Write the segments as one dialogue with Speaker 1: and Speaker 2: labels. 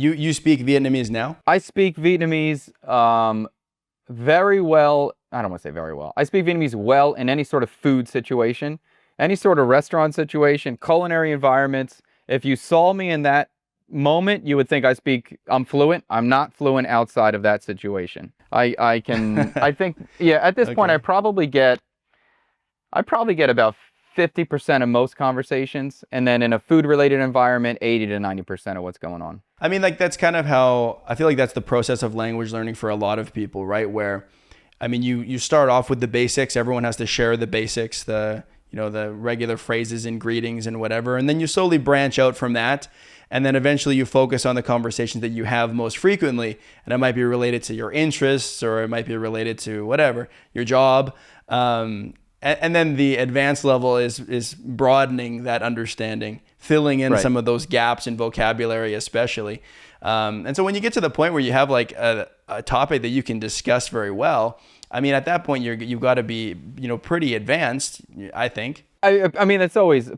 Speaker 1: You speak Vietnamese now?
Speaker 2: I speak Vietnamese very well. I don't want to say very well. I speak Vietnamese well in any sort of food situation, any sort of restaurant situation, culinary environments. If you saw me in that moment, you would think I'm fluent. I'm not fluent outside of that situation. I think, yeah, at this point,
Speaker 1: Okay.
Speaker 2: I probably get about 50% of most conversations, and then in a food-related environment, 80 to 90% of what's going on.
Speaker 1: I mean, like, that's kind of how I feel like that's the process of language learning for a lot of people, right? Where, I mean, you start off with the basics. Everyone has to share the basics, the regular phrases and greetings and whatever. And then you slowly branch out from that. And then eventually you focus on the conversations that you have most frequently. And it might be related to your interests, or it might be related to whatever, your job. And then the advanced level is broadening that understanding, filling in some of those gaps in vocabulary, especially. And so when you get to the point where you have like a topic that you can discuss very well, I mean, at that point you've got to be, pretty advanced, I think.
Speaker 2: I mean,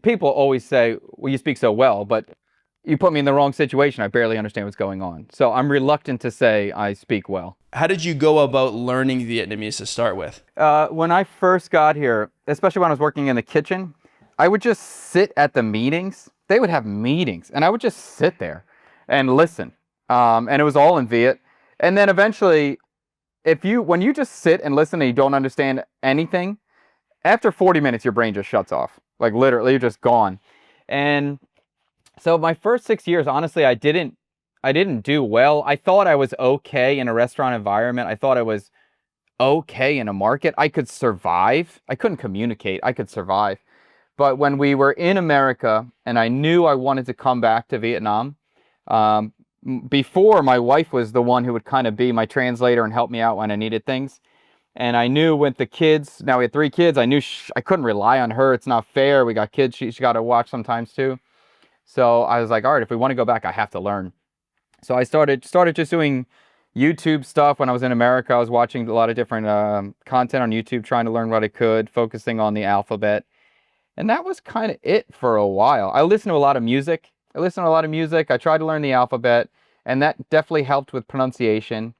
Speaker 2: people always say, well, you speak so well, but you put me in the wrong situation. I barely understand what's going on. So I'm reluctant to say I speak well.
Speaker 1: How did you go about learning Vietnamese to start with?
Speaker 2: When I first got here, especially when I was working in the kitchen, I would just sit at the meetings. They would have meetings, and I would just sit there and listen. And it was all in Viet. And then eventually, when you just sit and listen and you don't understand anything, after 40 minutes, your brain just shuts off. Like literally, you're just gone. And so my first 6 years, honestly, I didn't do well. I thought I was okay in a restaurant environment. I thought I was okay in a market. I could survive. I couldn't communicate. I could survive. But when we were in America and I knew I wanted to come back to Vietnam, before my wife was the one who would kind of be my translator and help me out when I needed things. And I knew with the kids, now we had 3 kids, I knew I couldn't rely on her. It's not fair. We got kids she got to watch sometimes too. So I was like, all right, if we want to go back, I have to learn. So I started just doing YouTube stuff when I was in America. I was watching a lot of different content on YouTube, trying to learn what I could, focusing on the alphabet. And that was kind of it for a while. I listened to a lot of music. I tried to learn the alphabet, and that definitely helped with pronunciation.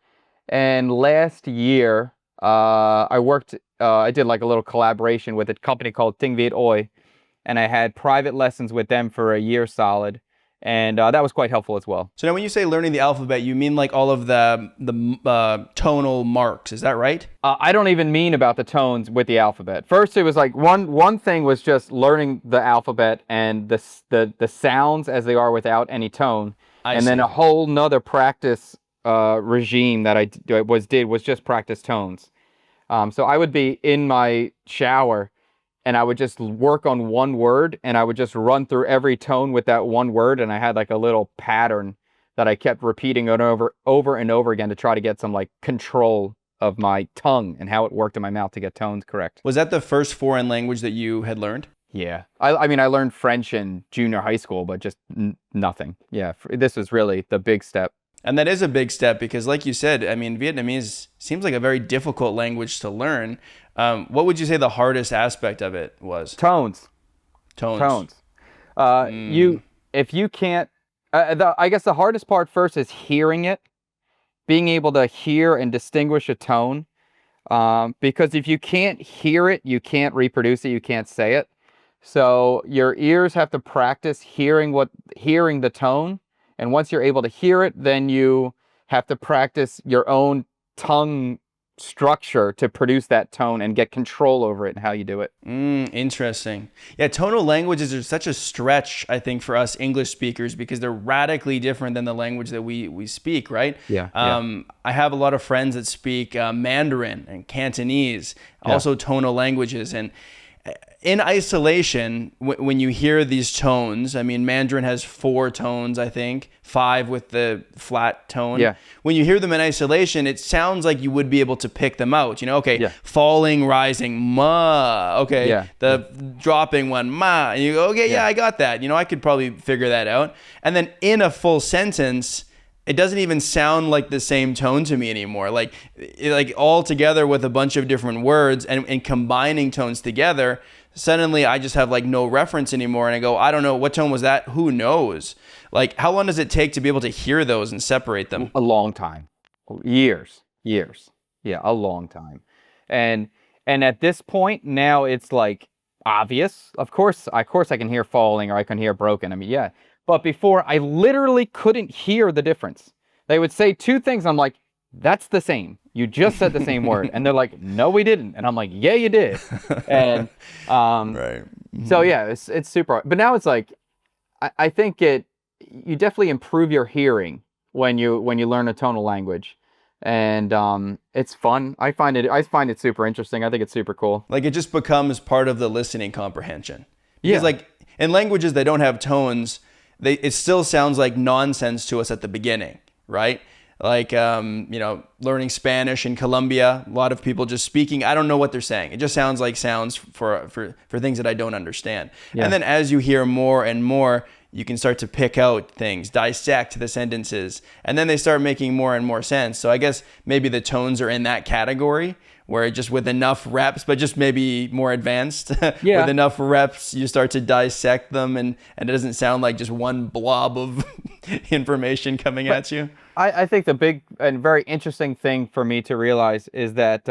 Speaker 2: And last year, I did like a little collaboration with a company called Tinh Viet Oi, and I had private lessons with them for a year solid. And that was quite helpful as well.
Speaker 1: So now when you say learning the alphabet, you mean like all of the tonal marks, is that right?
Speaker 2: I don't even mean about the tones with the alphabet. First, it was like one thing was just learning the alphabet and the sounds as they are without any tone. And then a whole nother practice regime that I was just practice tones. So I would be in my shower, and I would just work on one word, and I would just run through every tone with that one word, and I had like a little pattern that I kept repeating it over and over again to try to get some like control of my tongue and how it worked in my mouth to get tones correct.
Speaker 1: Was that the first foreign language that you had learned?
Speaker 2: Yeah. I mean, I learned French in junior high school, but just nothing. Yeah, this was really the big step.
Speaker 1: And that is a big step because, like you said, I mean, Vietnamese seems like a very difficult language to learn. What would you say the hardest aspect of it was?
Speaker 2: Tones. If you can't, I guess the hardest part first is hearing it, being able to hear and distinguish a tone. Because if you can't hear it, you can't reproduce it, you can't say it. So your ears have to practice hearing the tone. And once you're able to hear it, then you have to practice your own tongue structure to produce that tone and get control over it and how you do it.
Speaker 1: Interesting. Yeah, tonal languages are such a stretch, I think, for us English speakers because they're radically different than the language that we speak, right?
Speaker 2: Yeah.
Speaker 1: I have a lot of friends that speak Mandarin and Cantonese, also tonal languages. And in isolation, when you hear these tones, I mean, Mandarin has 4 tones, I think, 5 with the flat tone.
Speaker 2: Yeah.
Speaker 1: When you hear them in isolation, it sounds like you would be able to pick them out. Falling, rising, ma. Okay, the dropping one, ma. And you go, okay, I got that. I could probably figure that out. And then in a full sentence, it doesn't even sound like the same tone to me anymore. Like all together with a bunch of different words and combining tones together, suddenly I just have like no reference anymore. And I go, I don't know, what tone was that? Who knows? Like, how long does it take to be able to hear those and separate them?
Speaker 2: A long time. Years. Yeah, a long time. And at this point now it's like obvious. Of course I can hear falling or I can hear broken. I mean, yeah. But before I literally couldn't hear the difference. They would say two things. I'm like, that's the same. You just said the same word. And they're like, no, we didn't. And I'm like, yeah, you did. And
Speaker 1: Right.
Speaker 2: so yeah, it's super. But now it's like, I think you definitely improve your hearing when you learn a tonal language. And it's fun. I find it super interesting. I think it's super cool.
Speaker 1: Like, it just becomes part of the listening comprehension. Because
Speaker 2: Yeah.
Speaker 1: like in languages that don't have tones, it still sounds like nonsense to us at the beginning, right? Like, learning Spanish in Colombia, a lot of people just speaking, I don't know what they're saying. It just sounds like sounds for things that I don't understand.
Speaker 2: Yeah.
Speaker 1: And then as you hear more and more, you can start to pick out things, dissect the sentences, and then they start making more and more sense. So I guess maybe the tones are in that category where just with enough reps, but just maybe more advanced,
Speaker 2: Yeah.
Speaker 1: with enough reps, you start to dissect them and it doesn't sound like just one blob of information coming at you.
Speaker 2: I think the big and very interesting thing for me to realize is that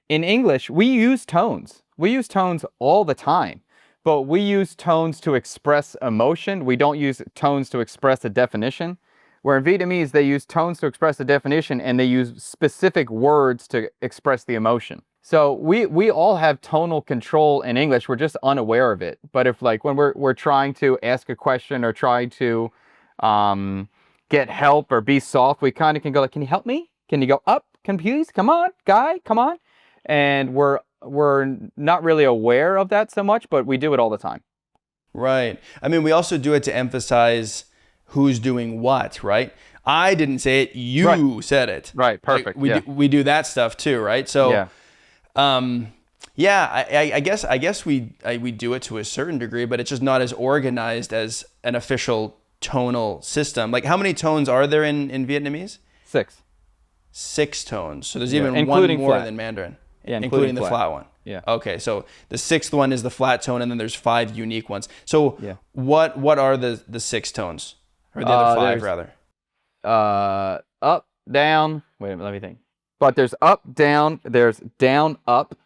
Speaker 2: in English, we use tones. We use tones all the time, but we use tones to express emotion. We don't use tones to express a definition. Where in Vietnamese, they use tones to express the definition and they use specific words to express the emotion. So we all have tonal control in English. We're just unaware of it. But if like when we're trying to ask a question or try to get help or be soft, we kind of can go like, can you help me? Can you go up? Can please? Come on, guy, come on. And we're not really aware of that so much, but we do it all the time.
Speaker 1: Right. I mean, we also do it to emphasize who's doing what, right? I didn't say it, you said it.
Speaker 2: Right, perfect.
Speaker 1: Like, we do that stuff too, right? So, I guess we do it to a certain degree, but it's just not as organized as an official tonal system. Like, how many tones are there in Vietnamese?
Speaker 2: 6.
Speaker 1: 6 tones. So there's even one
Speaker 2: including
Speaker 1: more
Speaker 2: flat.
Speaker 1: than Mandarin.
Speaker 2: Yeah,
Speaker 1: including the flat one.
Speaker 2: Yeah.
Speaker 1: Okay, so the 6th one is the flat tone, and then there's 5 unique ones. So
Speaker 2: Yeah.
Speaker 1: what are the 6 tones? Or the other 5, rather?
Speaker 2: Up, down. Wait a minute, let me think. But there's up, down. There's down, up.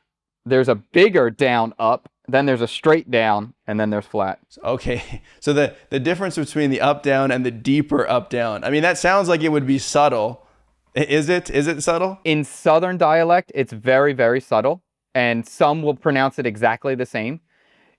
Speaker 2: There's a bigger down, up. Then there's a straight down, and then there's flat.
Speaker 1: Okay, so the difference between the up, down, and the deeper up, down. I mean, that sounds like it would be subtle. Is it? Is it subtle?
Speaker 2: In Southern dialect, it's very, very subtle, and some will pronounce it exactly the same.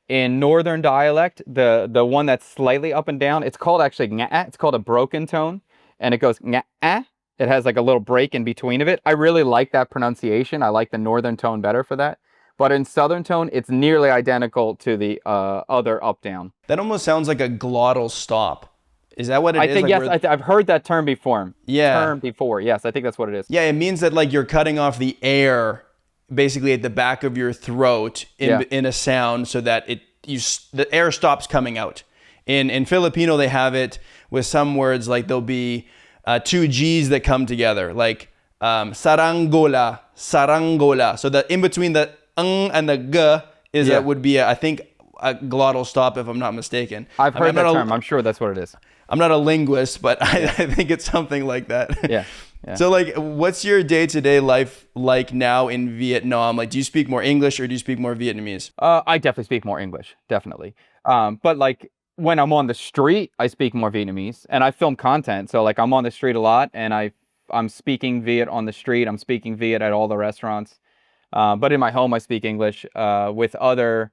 Speaker 2: In Northern dialect, the one that's slightly up and down, it's called actually ngã. It's called a broken tone, and it goes ngã. It has like a little break in between of it. I really like that pronunciation. I like the Northern tone better for that. But in Southern tone, it's nearly identical to the other up down.
Speaker 1: That almost sounds like a glottal stop. Is that what it is?
Speaker 2: I think
Speaker 1: like
Speaker 2: yes. I've heard that term before.
Speaker 1: Yeah.
Speaker 2: Yes, I think that's what it is.
Speaker 1: Yeah, it means that like you're cutting off the air basically at the back of your throat in a sound so that the air stops coming out. In Filipino, they have it with some words like there'll be 2 G's that come together, like saranggola. So the in between the ng and the g would be I think a glottal stop, if I'm not mistaken.
Speaker 2: I've heard that term. I'm sure that's what it is.
Speaker 1: I'm not a linguist, but I think it's something like that.
Speaker 2: Yeah.
Speaker 1: So like, what's your day-to-day life like now in Vietnam? Like, do you speak more English or do you speak more Vietnamese?
Speaker 2: I definitely speak more English, definitely. But like when I'm on the street, I speak more Vietnamese, and I film content. So like I'm on the street a lot, and I'm speaking Viet on the street. I'm speaking Viet at all the restaurants. But in my home, I speak English. With other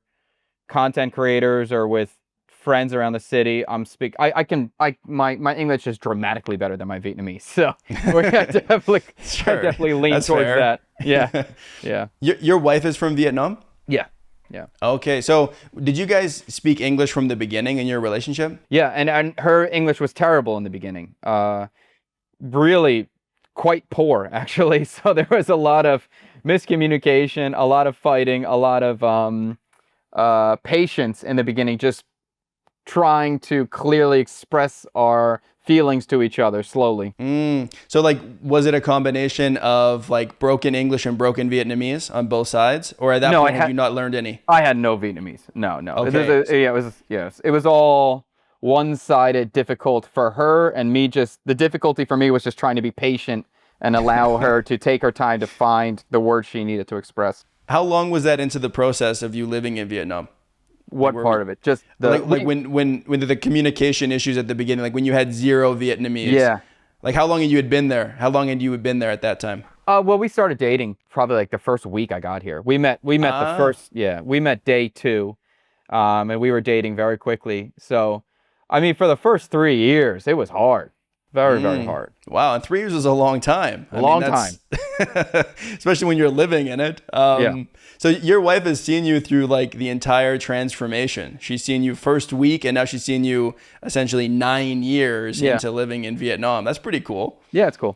Speaker 2: content creators or with friends around the city, my English is dramatically better than my Vietnamese. So I definitely lean
Speaker 1: That's
Speaker 2: towards
Speaker 1: fair.
Speaker 2: that. Yeah. Yeah.
Speaker 1: Your wife is from Vietnam?
Speaker 2: Yeah. Yeah.
Speaker 1: Okay, so did you guys speak English from the beginning in your relationship?
Speaker 2: Yeah, and her English was terrible in the beginning. Really quite poor, actually. So there was a lot of miscommunication, a lot of fighting, a lot of patience in the beginning, just trying to clearly express our feelings to each other slowly.
Speaker 1: So like, was it a combination of like broken English and broken Vietnamese on both sides? Or at that point, had you not learned any?
Speaker 2: I had no Vietnamese. No.
Speaker 1: Okay.
Speaker 2: It was all one-sided difficult for her, and me just, the difficulty for me was just trying to be patient and allow her to take her time to find the words she needed to express.
Speaker 1: How long was that into the process of you living in Vietnam?
Speaker 2: What part of it? Just the
Speaker 1: like when the communication issues at the beginning, like when you had zero Vietnamese.
Speaker 2: Yeah.
Speaker 1: Like how long had you been there? How long had you been there at that time?
Speaker 2: Well, we started dating probably like the first week I got here. We met the first, we met day 2, and we were dating very quickly. So, I mean, for the first 3 years, it was hard, very hard.
Speaker 1: Wow, and 3 years is a long time.
Speaker 2: Long time,
Speaker 1: especially when you're living in it.
Speaker 2: Yeah.
Speaker 1: So your wife has seen you through like the entire transformation. She's seen you first week, and now she's seen you essentially 9 years into living in Vietnam. That's pretty cool.
Speaker 2: Yeah, it's cool.